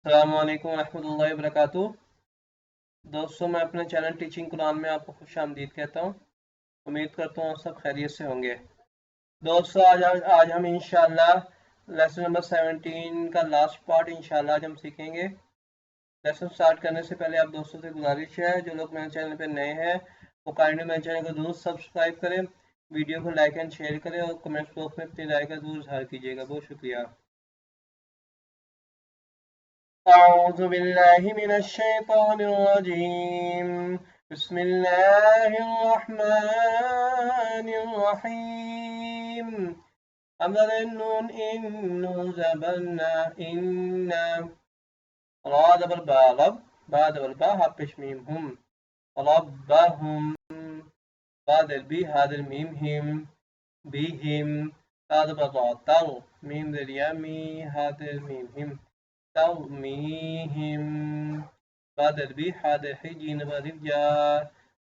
अस्सलाम वालेकुम रहमतुल्लाहि वबरकातुह। दोस्तों, मैं अपने चैनल टीचिंग कुरान में आपको खुश आमदीद कहता हूँ। उम्मीद करता हूँ आप सब खैरियत से होंगे। दोस्तों, आज हम इंशाल्लाह लेसन नंबर 17 का लास्ट पार्ट इंशाल्लाह आज हम सीखेंगे। लेसन स्टार्ट करने से पहले आप दोस्तों से गुजारिश है, जो लोग मेरे चैनल पर नए हैं वो काइंडली मेरे चैनल को जरूर सब्सक्राइब करें, वीडियो को लाइक एंड शेयर करें और कमेंट बॉक्स में अपनी राय का जरूर इजहार कीजिएगा। बहुत शुक्रिया। أعوذ بالله من الشيطان الرجيم. بسم الله الرحمن الرحيم. حمد النون إنه زبنا إنا راد بالباغب بعد بالباء هابش ميم هم ربهم بعد البي هذا الميم هم بهم هذا بالطاء ميم ذا اليمي هذا الميم هم ترميهم بعد البي حاد حجين برجا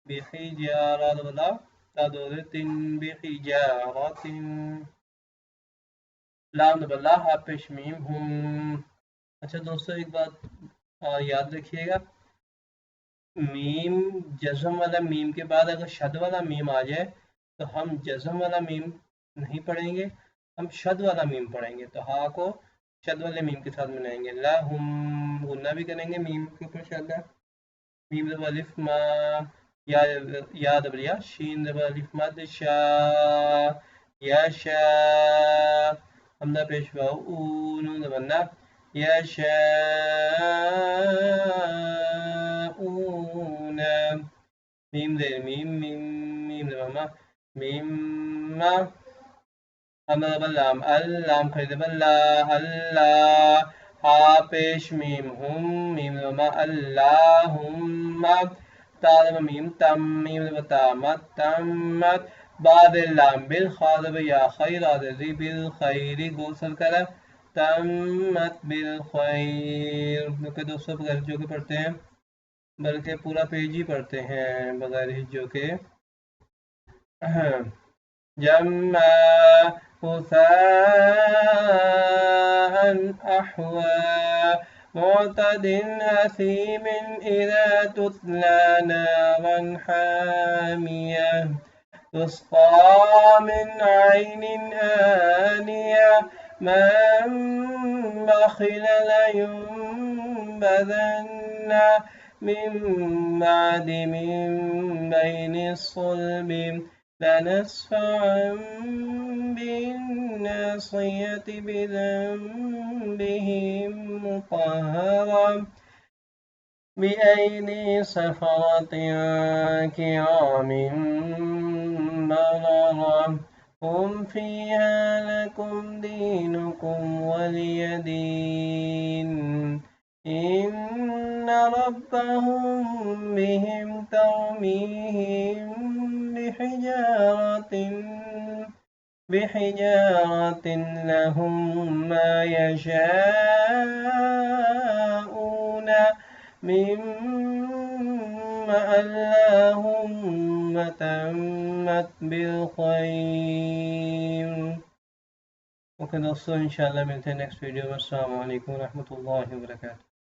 بحجارة ولا تدرة بحجارة لام बल्ला हापेश मीम हम। अच्छा दोस्तों, एक बात याद रखिएगा, मीम जज़म वाला मीम के बाद अगर शद वाला मीम आ जाए तो हम जज़म वाला मीम नहीं पढ़ेंगे, हम शद वाला मीम पढ़ेंगे। तो हा को शद वाले मीम के साथ मिलाएंगे। ला हम गुन्ना भी करेंगे मीम के ऊपर शद है। मीम दबा अलिफ मा या दबरिया शीन दबा अलिफ मद शा या शा हमदा पेशवा ऊन दबन्ना या शा ऊन मीम दे मीम मीम मीम दबा मीम मा हमदा बल्लाम अल्लाम खरीद बल्ला अल्लाह हा पेश मीम हम मीम दबा अल्लाहुम्मा तालब मीम तम मीम दबा मत तम्मत बाद लाम बिल खादब या खैर आदि बिल खैरी गोसल करा तम्मत बिल खैर। क्योंकि दोस्तों बगैर हिज्जों के पढ़ते हैं, बल्कि पूरा पेज ही पढ़ते हैं बगैर हिज्जों के। जम्मा हुसाअन अहवा मुअतदिन असीम इज़ा तुतला नारन हामिया तुस्क़ा मिन ऐनिन आनिया मन बखिल लयुनबज़न्ना मिन बाद मिन बैनि स्सुल्बि لنسفعا بالناصية بذنبهم مطهرا بأيدي سفرة كرام بررا هم فيها لكم دينكم ولي دين. إن ربهم بهم ترميهم بحجارة لهم ما يشاءون من اللهم تمت بالخير. ओके दोस्तों, इंशाल्लाह मिलते हैं नेक्स्ट वीडियो में। अस्सलाम वालेकुम रहमतुल्लाहि व बरकातुहू।